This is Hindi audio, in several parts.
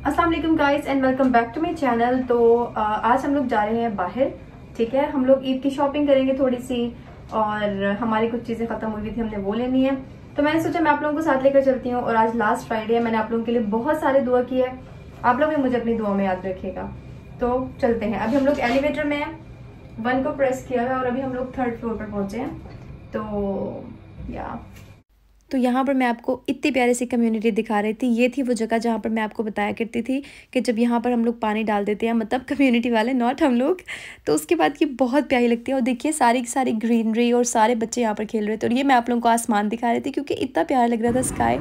अस्सलाम वालेकुम guys and welcome back to my channel. तो आज हम लोग जा रहे हैं बाहर। ठीक है, हम लोग ईद की शॉपिंग करेंगे थोड़ी सी, और हमारी कुछ चीजें खत्म हुई थी, हमने वो लेनी है। तो मैंने सोचा मैं आप लोगों को साथ लेकर चलती हूँ। और आज लास्ट फ्राइडे है, मैंने आप लोगों के लिए बहुत सारे दुआ की है, आप लोग भी मुझे अपनी दुआ में याद रखिएगा। तो चलते हैं। अभी हम लोग एलिवेटर में हैं, 1 को प्रेस किया है और अभी हम लोग 3rd फ्लोर पर पहुंचे हैं। तो यहाँ पर मैं आपको इतनी प्यारी सी कम्युनिटी दिखा रही थी। ये थी वो जगह जहाँ पर मैं आपको बताया करती थी कि जब यहाँ पर हम लोग पानी डाल देते हैं, मतलब कम्युनिटी वाले, नॉट हम लोग, तो उसके बाद ये बहुत प्यारी लगती है। और देखिए सारी की सारी ग्रीनरी और सारे बच्चे यहाँ पर खेल रहे थे। और ये मैं आप लोगों को आसमान दिखा रही थी क्योंकि इतना प्यारा लग रहा था स्काई।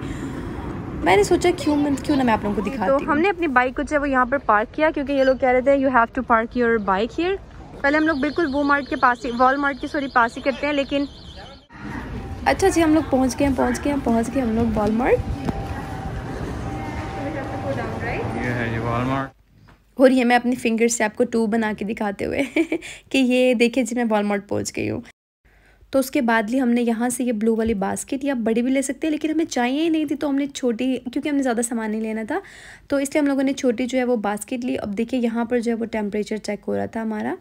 मैंने सोचा क्यों ना मैं आप लोगों को दिखाती हूँ। तो हमने अपनी बाइक को जो है वो यहाँ पर पार्क किया क्योंकि ये लोग कह रहे थे you have to park your bike here. पहले हम लोग बिल्कुल वॉलमार्ट के पास ही करते हैं, लेकिन अच्छा जी हम लोग पहुंच गए हम लोग वॉलमार्ट। ये है ये वॉलमार्ट, और ये मैं अपनी फिंगर से आपको 2 बना के दिखाते हुए कि ये देखिए जी मैं वॉलमार्ट पहुंच गई हूँ। तो उसके बाद ली हमने यहाँ से ये ब्लू वाली बास्केट, या बड़ी भी ले सकते हैं लेकिन हमें चाहिए ही नहीं थी, तो हमने छोटी, क्योंकि हमने ज़्यादा सामान नहीं लेना था तो इसलिए हम लोगों ने छोटी जो है वो बास्केट ली। अब देखिए यहाँ पर जो है वो टेम्परेचर चेक हो रहा था हमारा।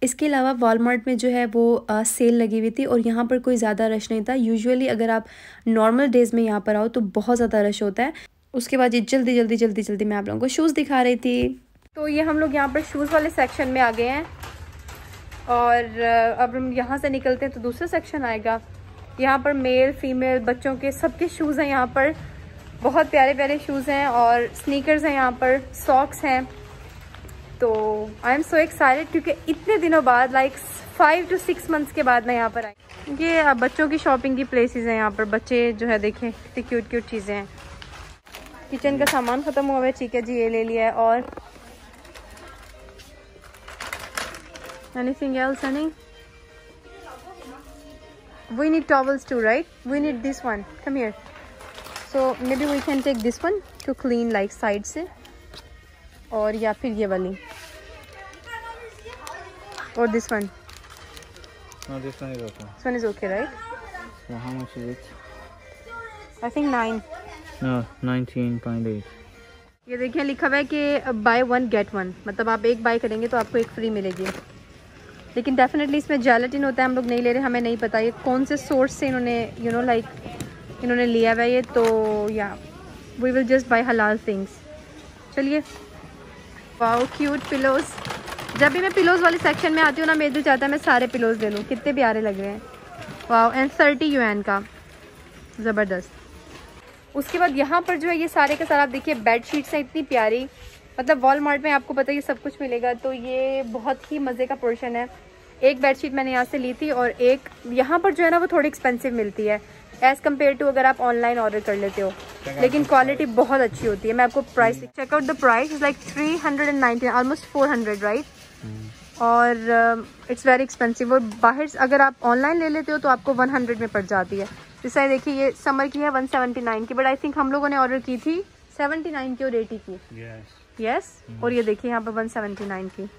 इसके अलावा वॉलमार्ट में जो है वो सेल लगी हुई थी और यहाँ पर कोई ज़्यादा रश नहीं था। यूजुअली अगर आप नॉर्मल डेज़ में यहाँ पर आओ तो बहुत ज़्यादा रश होता है। उसके बाद ये जल्दी मैं आप लोगों को शूज़ दिखा रही थी। तो ये हम लोग यहाँ पर शूज़ वाले सेक्शन में आ गए हैं और अब हम यहाँ से निकलते हैं तो दूसरा सेक्शन आएगा। यहाँ पर मेल फीमेल बच्चों के सबके शूज़ हैं। यहाँ पर बहुत प्यारे प्यारे शूज़ हैं और स्नीकर्स हैं, यहाँ पर सॉक्स हैं। तो आई एम सो एक्साइटेड क्योंकि इतने दिनों बाद, लाइक 5 to 6 मंथ्स के बाद मैं यहाँ पर आई। ये बच्चों की शॉपिंग की प्लेसेस हैं। यहाँ पर बच्चे जो है देखें कितनी क्यूट चीज़ें हैं। किचन का सामान ख़त्म हुआ है, ठीक है जी, ये ले लिया है। और anything else honey? We need towels too, right? We need this one, come here. So maybe we can take this one to clean like side से, और या फिर ये वाली, और this one. No, this one is okay. This one is okay, right? So how much is it? I think 9. No, 19.8. ये देखिए लिखा हुआ है कि buy 1 get 1, मतलब आप एक बाय करेंगे तो आपको एक फ्री मिलेगी। लेकिन डेफिनेटली इसमें जेलेटिन होता है, हम लोग नहीं ले रहे, हमें नहीं पता ये कौन से सोर्स से इन्होंने इन्होंने लिया हुआ है ये। तो या वी विल जस्ट बाय हलाल थिंग्स। चलिए। Wow cute pillows. जब भी मैं पिलोज वाले सेक्शन में आती हूँ ना, मेरे दिल चाहता है मैं सारे पिलोज ले लूँ, कितने प्यारे लग रहे हैं। वाओ, एंड 30 UN का, ज़बरदस्त। उसके बाद यहाँ पर जो है ये सारे का सारा आप देखिए बेड शीट्स हैं, इतनी प्यारी। मतलब वॉलमार्ट में आपको पता है ये सब कुछ मिलेगा, तो ये बहुत ही मज़े का पोर्शन है। एक बेड शीट मैंने यहाँ से ली थी और एक यहाँ पर जो है ना वो थोड़ी एक्सपेंसिव मिलती है एज़ कम्पेयर टू अगर आप ऑनलाइन ऑर्डर कर लेते हो, लेकिन क्वालिटी बहुत अच्छी होती है। मैं आपको price check out the price is like 319, almost 400, right? और इट्स वेरी एक्सपेंसिव। और बाहर अगर आप ऑनलाइन ले लेते हो तो आपको 100 में पड़ जाती है। जैसे देखिए ये समर की है 179 की, बट आई थिंक हम लोगों ने ऑर्डर की थी 79 की और 80 की। यस। और ये देखिए यहाँ पर 179 की,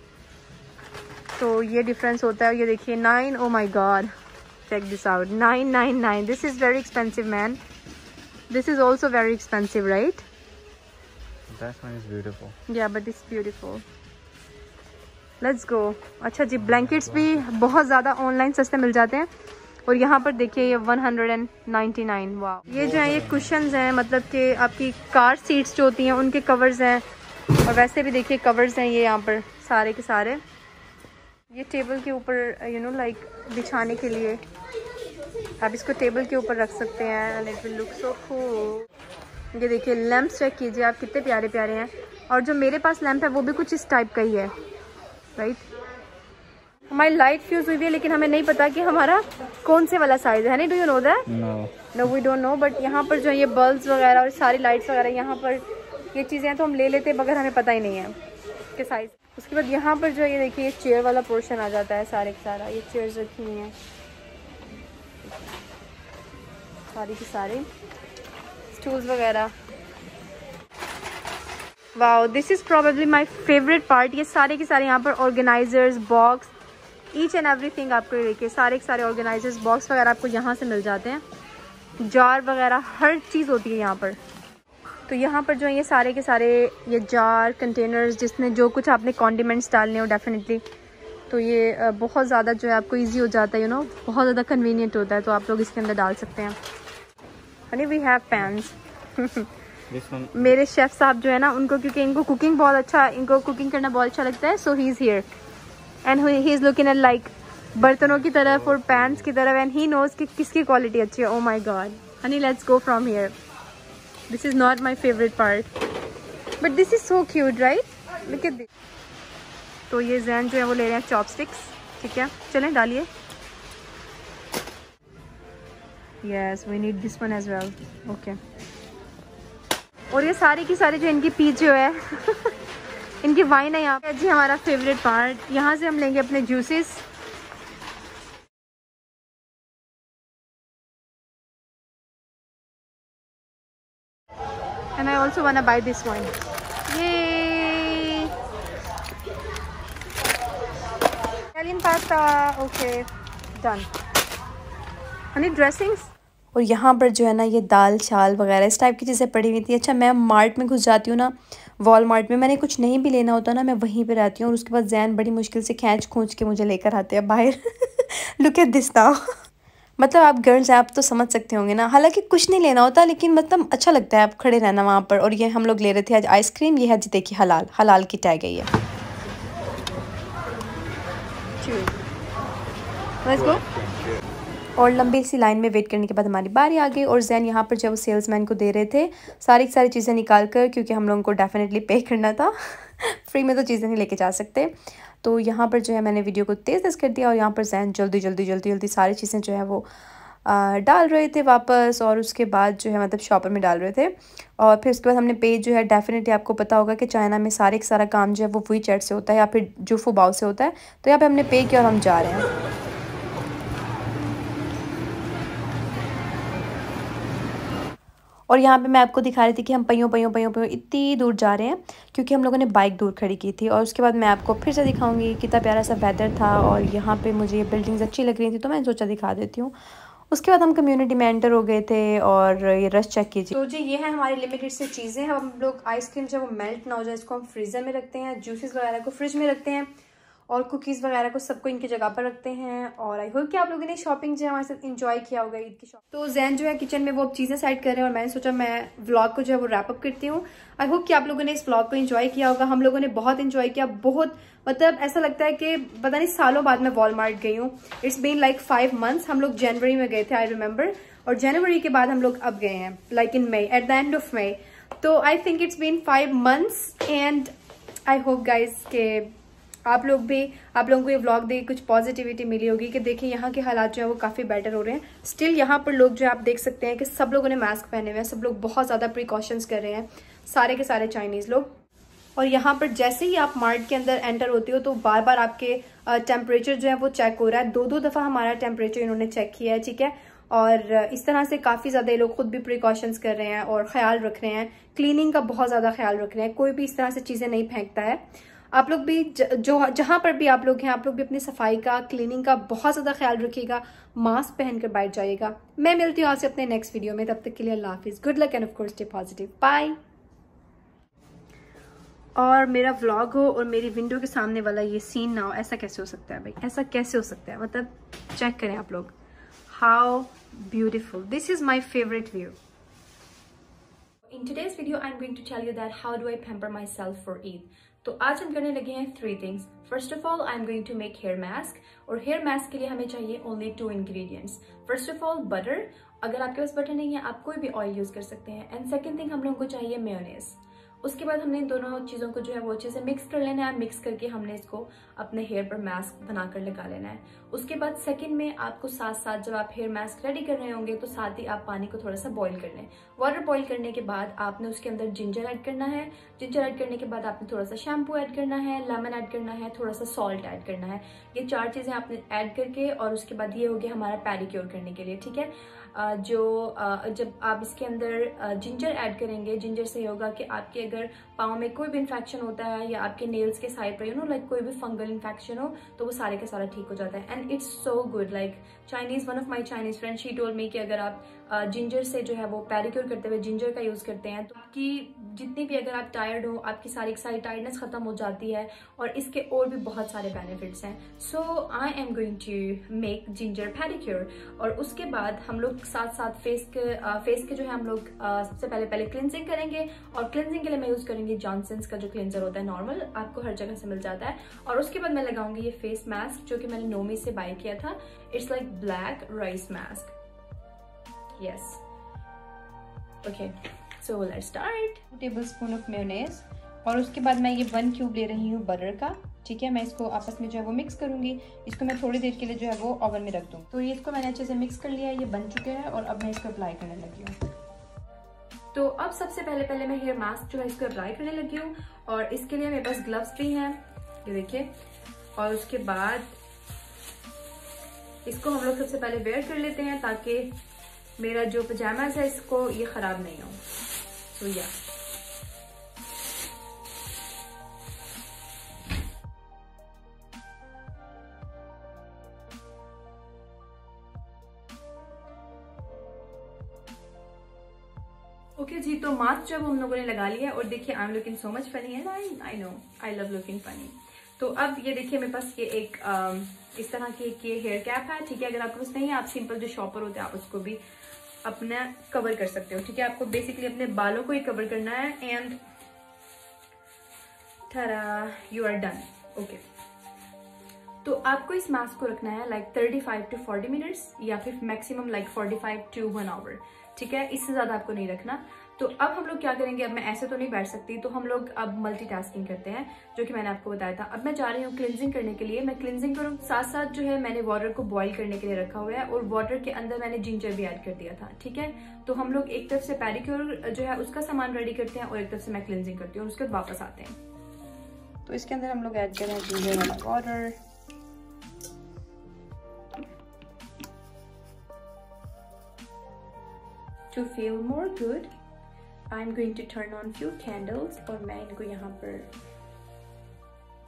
तो ये डिफरेंस होता है। ये देखिए 9, ओ my God, check this out, 999. This is very expensive, man. This is also very expensive, right? That one is beautiful. Yeah, but it's beautiful. Let's go. अच्छा जी, blankets भी बहुत ज़्यादा ऑनलाइन सस्ते मिल जाते हैं। और यहाँ पर देखिए ये 199। वाह, ये जो है ये कुशन्स हैं, मतलब कि आपकी कार सीट्स जो होती हैं उनके कवर्स हैं। और वैसे भी देखिए कवर्स हैं ये यहाँ पर सारे के सारे। ये टेबल के ऊपर लाइक बिछाने के लिए आप इसको टेबल के ऊपर रख सकते हैं and it will look so cool. ये देखिए लैंप्स चेक कीजिए आप, कितने प्यारे प्यारे हैं। और जो मेरे पास लैंप है वो भी कुछ इस टाइप का ही है, राइट? हमारी लाइट फ्यूज हुई है लेकिन हमें नहीं पता कि हमारा कौन से वाला साइज है। नहीं, do you know that? No we don't know. But यहाँ पर जो ये बल्ब्स वगैरह और सारी लाइट्स वगैरह यहाँ पर ये चीज़ें हैं तो हम ले लेते हैं मगर हमें पता ही नहीं है कि साइज। उसके बाद यहाँ पर जो ये देखिए ये चेयर वाला पोर्शन आ जाता है सारे का सारा। ये चेयर्स रखी हुई हैं सारी की सारे, स्टूल्स वगैरह। Wow, this is probably my favourite part. ये सारे के सारे यहाँ पर organisers, box, each and everything आपको ये देखिए सारे के सारे ऑर्गेनाइजर्स, बॉक्स वगैरह आपको यहाँ से मिल जाते हैं। जार वगैरह हर चीज़ होती है यहाँ पर। तो यहाँ पर जो है ये सारे के सारे ये जार कंटेनर्स जिसमें जो कुछ आपने कॉन्डिमेंट्स डालने हो डेफिनेटली, तो ये बहुत ज़्यादा जो है आपको इजी हो जाता है, बहुत ज़्यादा कन्वीनियंट होता है, तो आप लोग इसके अंदर डाल सकते हैं। Honey we have pans. मेरे शेफ़ साहब जो है ना, उनको क्योंकि इनको कुकिंग करना बहुत अच्छा लगता है, so he is here and he is looking at like बर्तनों की तरफ और पैन्स की तरफ, एंड ही नोज़ कि किसकी क्वालिटी अच्छी है। Oh my god honey, let's go from here. This is not my favorite part, but this is so cute, right? Look at this. तो ये जैन जो है वो ले रहे हैं चॉपस्टिक्स, ठीक है, चलें डालिए। Yes, we need this one as well. Okay. और ये सारी की सारी जो इनकी पीच जो है इनकी वाइन है यहाँ पे जी, हमारा फेवरेट पार्ट। यहाँ से हम लेंगे अपने juices. And I also wanna buy this one. Yay! Italian pasta. Okay, done. Honey, dressings. और यहाँ पर जो है ना ये दाल चाल वगैरह इस टाइप की चीज़ें पड़ी हुई थी। अच्छा, मैं मार्ट में घुस जाती हूँ ना, वॉलमार्ट में, मैंने कुछ नहीं भी लेना होता ना, मैं वहीं पे रहती हूँ और उसके बाद जैन बड़ी मुश्किल से खींच खूंच के मुझे लेकर आते हैं बाहर। Look at this now. मतलब आप गर्ल्स आप तो समझ सकते होंगे ना, हालांकि कुछ नहीं लेना होता लेकिन मतलब अच्छा लगता है आप खड़े रहना वहाँ पर। और ये हम लोग ले रहे थे आज आइसक्रीम, ये है जी देखिए हलाल की टैग है ये। Let's go. और लंबी सी लाइन में वेट करने के बाद हमारी बारी आ गई और जैन यहाँ पर जब वो सेल्समैन को दे रहे थे सारी की सारी चीज़ें निकाल कर, क्योंकि हम लोगों को डेफिनेटली पे करना था फ्री में तो चीज़ें नहीं लेके जा सकते। तो यहाँ पर जो है मैंने वीडियो को तेज़ कर दिया और यहाँ पर जैन जल्दी सारी चीज़ें जो है वो डाल रहे थे वापस, और उसके बाद जो है मतलब शॉपर में डाल रहे थे। और फिर उसके बाद हमने पे जो है, डेफिनेटली आपको पता होगा कि चाइना में सारे का सारा काम जो है वो वुई चैट से होता है या फिर जुफू बाओ से होता है। तो यहाँ पे हमने पे किया और हम जा रहे हैं। और यहाँ पे मैं आपको दिखा रही थी कि हम पईयों इतनी दूर जा रहे हैं क्योंकि हम लोगों ने बाइक दूर खड़ी की थी। और उसके बाद मैं आपको फिर से दिखाऊंगी कितना प्यारा सा वेदर था और यहाँ पे मुझे ये बिल्डिंग्स अच्छी लग रही थी तो मैंने सोचा दिखा देती हूँ। उसके बाद हम कम्युनिटी में एंटर हो गए थे और ये रश चेक कीजिए। तो जी ये है हमारी लिमिटेड से चीज़ें। हम लोग आइसक्रीम जब वो मेल्ट ना हो जाए इसको हम फ्रीज़र में रखते हैं, जूसेस वगैरह को फ्रिज में रखते हैं और कुकीज़ वगैरह को सबको इनकी जगह पर रखते हैं। और आई होप कि आप लोगों ने शॉपिंग जो है हमारे साथ इंजॉय किया होगा ईद की शॉपिंग। तो जैन जो है किचन में वो चीज़ें साइड कर रहे हैं और मैंने सोचा मैं व्लॉग को जो है वो रैप अप करती हूँ। आई होप कि आप लोगों ने इस व्लॉग को एंजॉय किया होगा। हम लोगों ने बहुत इंजॉय किया, बहुत मतलब ऐसा लगता है कि पता नहीं सालों बाद मैं वॉलमार्ट गई हूँ। It's been like 5 months। हम लोग जनवरी में गए थे आई रिमेम्बर, और जनवरी के बाद हम लोग अब गए हैं like in May, at the end of May. तो I think it's been 5 months and I hope guys के आप लोगों को ये व्लॉग देख कुछ पॉजिटिविटी मिली होगी कि देखिए यहाँ के हालात जो है वो काफ़ी बेटर हो रहे हैं। स्टिल यहाँ पर लोग जो है आप देख सकते हैं कि सब लोगों ने मास्क पहने हुए हैं, सब लोग बहुत ज़्यादा प्रिकॉशंस कर रहे हैं, सारे के सारे चाइनीज़ लोग। और यहाँ पर जैसे ही आप मार्ट के अंदर एंटर होते हो तो बार बार आपके टेम्परेचर जो है वो चेक हो रहा है। 2-2 दफ़ा हमारा टेम्परेचर इन्होंने चेक किया है, ठीक है। और इस तरह से काफ़ी ज़्यादा ये लोग खुद भी प्रिकॉशंस कर रहे हैं और ख्याल रख रहे हैं, क्लीनिंग का बहुत ज़्यादा ख्याल रख रहे हैं। कोई भी इस तरह से चीज़ें नहीं फेंकता है। आप लोग भी जहाँ पर भी आप लोग हैं, आप लोग भी अपनी सफाई का, क्लीनिंग का बहुत ज़्यादा ख्याल रखिएगा, मास्क पहनकर बैठ जाइएगा। मैं मिलती हूँ आपसे अपने नेक्स्ट वीडियो में, तब तक के लिए अल्लाह हाफिज़, good luck and of course stay positive, bye. और मेरा व्लॉग हो और मेरी विंडो के सामने वाला ये सीन ना हो, ऐसा कैसे हो सकता है भाई, ऐसा कैसे हो सकता है? मतलब चेक करें आप लोग, how beautiful, this is my favourite view. In today's video, I'm going to tell you that how do I pamper myself for Eid. तो आज हम करने लगे हैं 3 things. First of all, I'm going to make hair mask. और hair mask के लिए हमें चाहिए only 2 ingredients. First of all, butter. अगर आपके पास बटर नहीं है, आप कोई भी ऑयल यूज कर सकते हैं। एंड सेकेंड थिंग, हम लोगों को चाहिए मेयोनेज। उसके बाद हमने दोनों चीज़ों को जो है वो अच्छे से मिक्स कर लेना है। मिक्स करके हमने इसको अपने हेयर पर मास्क बनाकर लगा लेना है। उसके बाद सेकंड में आपको साथ साथ जब आप हेयर मास्क रेडी कर रहे होंगे तो साथ ही आप पानी को थोड़ा सा बॉईल कर लें। वाटर बॉईल करने के बाद आपने उसके अंदर जिंजर ऐड करना है। जिंजर ऐड करने के बाद आपने थोड़ा सा शैम्पू ऐड करना है, लेमन ऐड करना है, थोड़ा सा सॉल्ट ऐड करना है। ये 4 चीज़ें आपने ऐड करके और उसके बाद ये हो गया हमारा पैडिक्योर करने के लिए, ठीक है। जब आप इसके अंदर जिंजर ऐड करेंगे, जिंजर से होगा कि आपके अगर पाँव में कोई भी इन्फेक्शन होता है या आपके नेल्स के साइड पर लाइक कोई भी फंगल इन्फेक्शन हो तो वो सारे का सारा ठीक हो जाता है। And it's so good. Like one of my Chinese friend she told me कि अगर आप जिंजर से जो है वो पेडिक्योर करते हुए जिंजर का यूज करते हैं तो आपकी जितनी भी अगर आप टायर्ड हो आपकी सारी टायर्डनेस खत्म हो जाती है और इसके और भी बहुत सारे बेनिफिट्स हैं। So I am going to make ginger pedicure. और उसके बाद हम लोग साथ साथ फेस के जो है हम लोग सबसे पहले क्लिनजिंग करेंगे। और क्लिनजिंग के लिए मैं यूज करूंगी जॉनसन्स का जो क्लिनजर होता है नॉर्मल, आपको हर जगह से मिल जाता है। और उसके बाद मैं लगाऊंगी ये फेस मास्क जो कि मैंने नोमी से बाय किया था। It's like black rice mask. Yes. Okay. So let's start. 2 tablespoon of mayonnaise। और उसके बाद मैं ये 1 क्यूब ले रही हूँ बटर का। ठीक है, मैं इसको आपस में जो है वो मिक्स करूंगी। इसको मैं थोड़ी देर के लिए जो है वो ओवन में रख दूँ। तो ये इसको मैंने अच्छे से मिक्स कर लिया है, ये बन चुके हैं और अब मैं इसको अप्लाई करने लगी हूँ। तो अब सबसे पहले मैं हेयर मास्क जो है इसको अप्लाई करने लगी हूँ और इसके लिए मेरे पास ग्लव्स भी हैं, ये देखिए। और उसके बाद इसको हम लोग सबसे पहले वेयर कर लेते हैं ताकि मेरा जो पजामाज है इसको ये खराब नहीं हो। तो या ओके जी, तो मास्क जो हम लोगों ने लगा लिया है और देखिए I am looking so much funny है। I know I love looking funny. तो अब ये देखिए मेरे पास ये एक इस तरह की ये हेयर कैप है। ठीक है, अगर आपके पास नहीं है आप सिंपल जो शॉपर होते हैं आप उसको भी अपना कवर कर सकते हो। ठीक है, आपको बेसिकली अपने बालों को ही कवर करना है and tada you are done. Okay, तो आपको इस मास्क को रखना है लाइक 35 to 40 मिनट्स या फिर मैक्सिमम लाइक 45 to 1 आवर। ठीक है, इससे ज्यादा आपको नहीं रखना। तो अब हम लोग क्या करेंगे, अब मैं ऐसे तो नहीं बैठ सकती, तो हम लोग अब मल्टीटास्किंग करते हैं जो कि मैंने आपको बताया था। अब मैं जा रही हूँ क्लिनजिंग करने के लिए। मैं क्लिनजिंग करूँ साथ साथ जो है मैंने वाटर को बॉईल करने के लिए रखा हुआ है और वाटर के अंदर मैंने जिंजर भी ऐड कर दिया था। ठीक है, तो हम लोग एक तरफ से पेडिक्योर जो है उसका सामान रेडी करते हैं और एक तरफ से मैं क्लिनजिंग करती हूँ और उसके बाद वापस आते हैं। तो इसके अंदर हम लोग ऐड कर रहे हैं जिंजर वाला water. To feel more good, I'm going to turn on few candles और मैं इनको यहाँ पर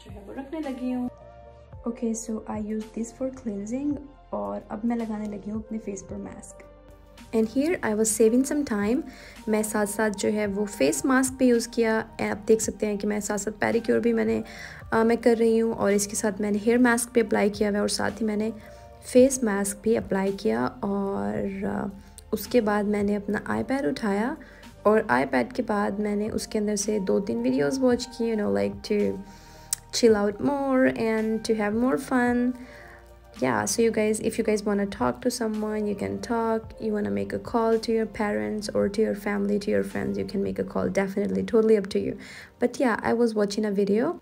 जो है वो रखने लगी हूँ। Okay, so I use this for cleansing और अब मैं लगाने लगी हूँ अपने फेस पर mask. And here I was saving some time। मैं साथ साथ जो है वो फेस मास्क भी यूज़ किया। आप देख सकते हैं कि मैं साथ साथ पेडिक्योर भी मैं कर रही हूँ और इसके साथ मैंने हेयर मास्क भी अप्लाई किया हुआ है और साथ ही मैंने फेस मास्क भी अप्लाई किया। और उसके बाद मैंने अपना आईपैड उठाया और आईपैड के बाद मैंने उसके अंदर से 2-3 वीडियोस वॉच की, you know, like to chill out more and to have more fun. Yeah, so you guys, if you guys want to talk to someone, you can talk. You want to make a call to your parents or to your family, to your friends, you can make a call. Definitely, totally up to you. But yeah, I was watching a video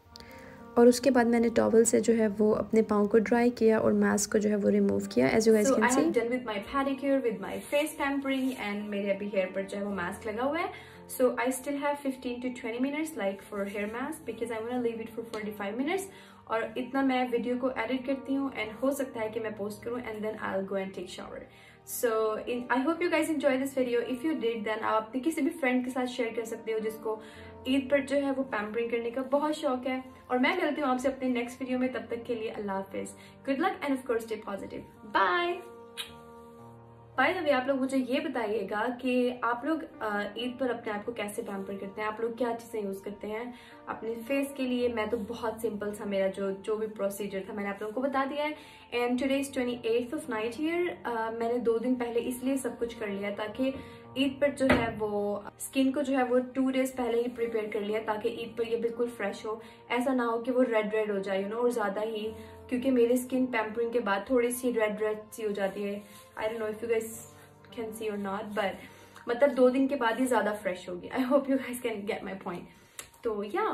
और उसके बाद मैंने टॉवल से जो है वो अपने पाँव को ड्राई किया और मास्क को जो है वो रिमूव किया। As you guys can see, I have done with my pedicure, with my face pampering and मेरे अभी हेयर पर जो है वो मास्क लगा हुआ है। So I still have 15 to 20 minutes like for hair mask because I want to leave it for 45 minutes। और इतना मैं वीडियो को एडिट करती हूँ एंड हो सकता है कि मैं पोस्ट करूँ and then I'll go and take shower। So I hope you guys enjoy this video। If you did then आप अपने किसी भी फ्रेंड के साथ शेयर कर सकते हो जिसको ईद पर जो है वो पैम्परिंग करने का बहुत शौक है। और मैं मिलती हूँ आपसे अपने नेक्स्ट वीडियो में, तब तक के लिए अल्लाह हाफिज, good luck and of course stay positive, bye. Bye the way, आप लोग मुझे ये बताइएगा कि आप लोग ईद पर अपने आप को कैसे पैम्पर करते हैं, आप लोग क्या चीजें यूज करते हैं अपने फेस के लिए। मैं तो बहुत सिंपल सा मेरा जो भी प्रोसीजर था मैंने आप लोगों को बता दिया है। And today is 28th of night year. मैंने 2 दिन पहले इसलिए सब कुछ कर लिया ताकि ईद पर जो है वो स्किन को जो है वो 2 days पहले ही प्रिपेयर कर लिया ताकि ईद पर ये बिल्कुल फ्रेश हो। ऐसा ना हो कि वो रेड हो जाए, यू नो, और ज्यादा ही, क्योंकि मेरी स्किन पैम्परिंग के बाद थोड़ी सी रेड सी हो जाती है। I don't know if you guys can सी और नॉट, बट मतलब 2 दिन के बाद ही ज्यादा फ्रेश होगी। I hope you guys can get my point. तो या